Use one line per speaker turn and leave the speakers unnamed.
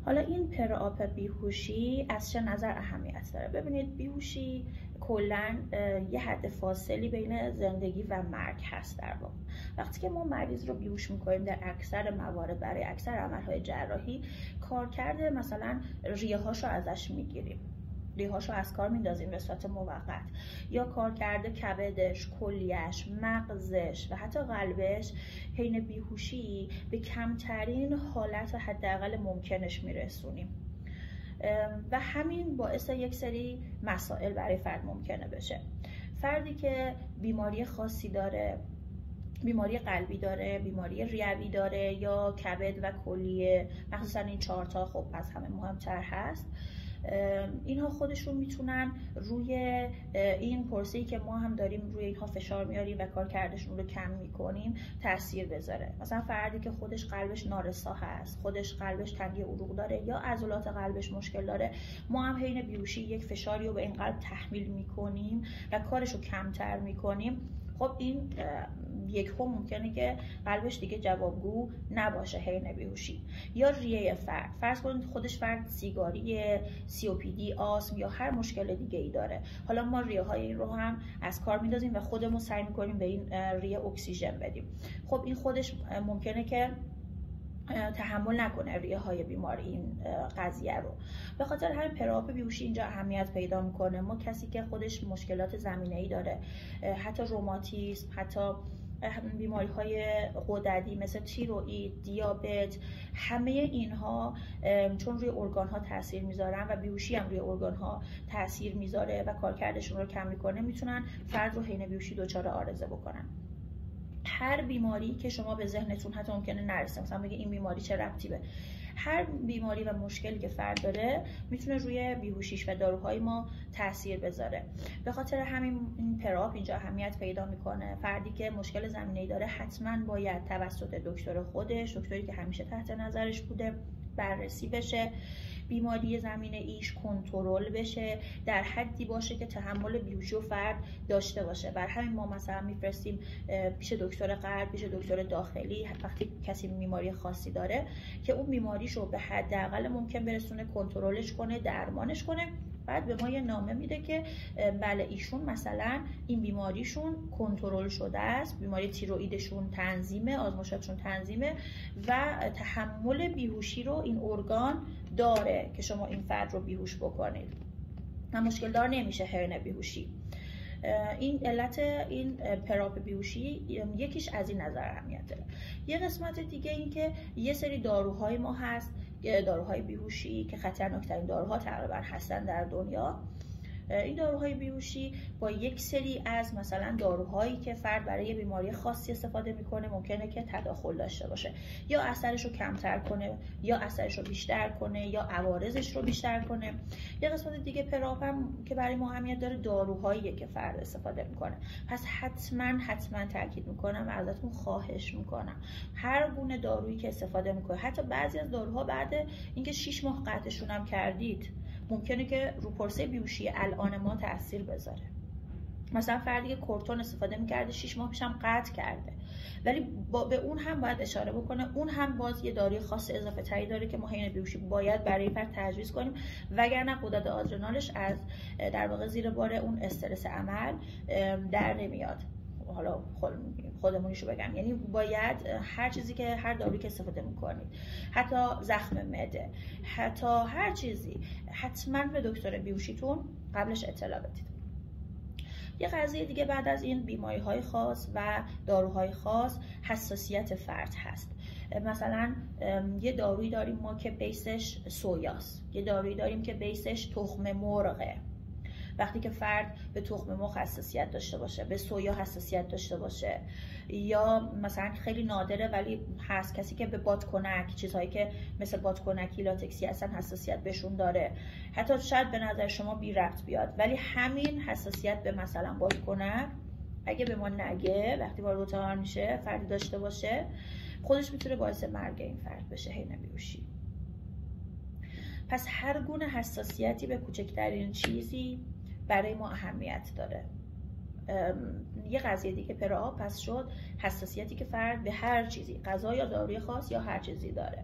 حالا این پرآپ بیهوشی از چه نظر اهمیت داره؟ ببینید بیهوشی کلاً یه حد فاصلی بین زندگی و مرگ هست در واقع. وقتی که ما مریض رو بیهوش میکنیم در اکثر موارد برای اکثر عملهای جراحی کارکرد مثلا ریه هاشو ازش میگیریم، ریه‌هاشو از کار میندازیم به صورت موقت، یا کارکرد کبدش، کلیه‌اش، مغزش و حتی قلبش حین بیهوشی به کمترین حالت حداقل ممکنش میرسونیم و همین باعث یک سری مسائل برای فرد ممکنه بشه. فردی که بیماری خاصی داره، بیماری قلبی داره، بیماری ریوی داره یا کبد و کلیه، مخصوصا این 4 تا خب از همه مهمتر هست، اینها خودشون میتونن روی این پرسه‌ای که ما هم داریم روی اینها فشار میاریم و کارکردشون رو کم میکنیم تاثیر بذاره. مثلا فردی که خودش قلبش نارسا هست، خودش قلبش تنگی عروق داره یا عضلات قلبش مشکل داره، ما هم حین بیهوشی یک فشاری رو به این قلب تحمیل میکنیم و کارش رو کمتر میکنیم، خب این یکم ممکنه که قلبش دیگه جوابگو نباشه حین بیهوشی. یا ریه فرد، فرض کنید خودش فرد سیگاری، COPD، آسم یا هر مشکل دیگه ای داره، حالا ما ریه های این رو هم از کار میندازیم و خودمون سعی میکنیم به این ریه اکسیژن بدیم. خب این خودش ممکنه که تحمل نکنه ریه های بیمار این قضیه رو. به خاطر همین پرآپ بیهوشی اینجا اهمیت پیدا میکنه. ما کسی که خودش مشکلات زمینه‌ای داره، حتی روماتیسم، حتی بیماری های غددی مثل تیروئید، دیابت، همه اینها چون روی ارگان ها تاثیر میذارن و بیهوشی هم روی ارگان ها تاثیر میذاره و کارکردشون رو کم میکنه، میتونن فرد رو حین بیهوشی دچار عارضه بکنن. هر بیماری که شما به ذهنتون حتی ممکنه نرسه، مثلا بگه این بیماری چه ربطی به، هر بیماری و مشکلی که فرد داره میتونه روی بیهوشیش و داروهای ما تاثیر بذاره. به خاطر همین این پرآپ اینجا اهمیت پیدا میکنه. فردی که مشکل زمینه‌ای داره حتما باید توسط دکتر خودش، دکتری که همیشه تحت نظرش بوده، بررسی بشه، بیماری زمینه ایش کنترل بشه، در حدی باشه که تحمل بیهوشی و فرد داشته باشه. بر همین ما مثلا میفرستیم پیش دکتر قلب، پیش دکتر داخلی وقتی کسی بیماری خاصی داره که اون بیماریشو به حداقل ممکن برسونه، کنترلش کنه، درمانش کنه. بعد به ما یه نامه میده که بله ایشون مثلا این بیماریشون کنترل شده است، بیماری تیروئیدشون تنظیمه، آزمایشاتشون تنظیمه و تحمل بیهوشی رو این ارگان داره که شما این فرد رو بیهوش بکنید و مشکل دار نمیشه حین بیهوشی. این علت این پرآپ بیهوشی یکیش از این نظر اهمیت داره. یه قسمت دیگه این که یه سری داروهای ما هست، داروهای بیهوشی که خطرناکترین داروها تقریبا هستن در دنیا. این داروهای بیهوشی با یک سری از مثلا داروهایی که فرد برای بیماری خاصی استفاده میکنه ممکنه که تداخل داشته باشه، یا اثرش رو کمتر کنه یا اثرش رو بیشتر کنه یا عوارضش رو بیشتر کنه. یه قسمت دیگه پرآپ هم که برای ما اهمیت داره داروهایی که فرد استفاده میکنه. پس حتما تاکید میکنم و ازتون خواهش میکنم هر گونه دارویی که استفاده میکنه، حتی بعضی از داروها بعد اینکه 6 ماه قطعشون هم کردید ممکنه که رو پرسه بیهوشی الان ما تاثیر بذاره. مثلا فردی که کورتون استفاده میکرده 6 ماه پیشم قطع کرده، ولی به اون هم باید اشاره بکنه، اون هم باز یه داروی خاص اضافه تری داره که ما حین بیهوشی باید برای فرد تجویز کنیم، وگرنه غدد آدرنالش از در واقع زیر بار اون استرس عمل در نمیاد. حالا خودمونیشو بگم، یعنی باید هر چیزی که هر دارویی که استفاده میکنید، حتی زخم معده، حتی هر چیزی، حتما به دکتر بیهوشیتون قبلش اطلاع بدید. یه قضیه دیگه بعد از این بیماری‌های خاص و داروهای خاص حساسیت فرد هست. مثلا یه دارویی داریم ما که بیسش سویاست، یه دارویی داریم که بیسش تخم مرغه. وقتی که فرد به تخم مرغ حساسیت داشته باشه، به سویا حساسیت داشته باشه، یا مثلا خیلی نادره ولی هست کسی که به بادکنک، چیزهایی که مثل بادکنکی، لاتکسی هستن حساسیت بهشون داره، حتی شاید به نظر شما بی ربط بیاد ولی همین حساسیت به مثلا بادکنک اگه به ما نگه وقتی وارد اتاق میشه فردی داشته باشه، خودش میتونه باعث مرگ این فرد بشه حین بیهوشی. پس هر گونه حساسیتی به کوچکترین چیزی برای ما اهمیت داره. یه قضیه دیگه پرآپ پس شد حساسیتی که فرد به هر چیزی، غذا یا داروی خاص یا هر چیزی داره.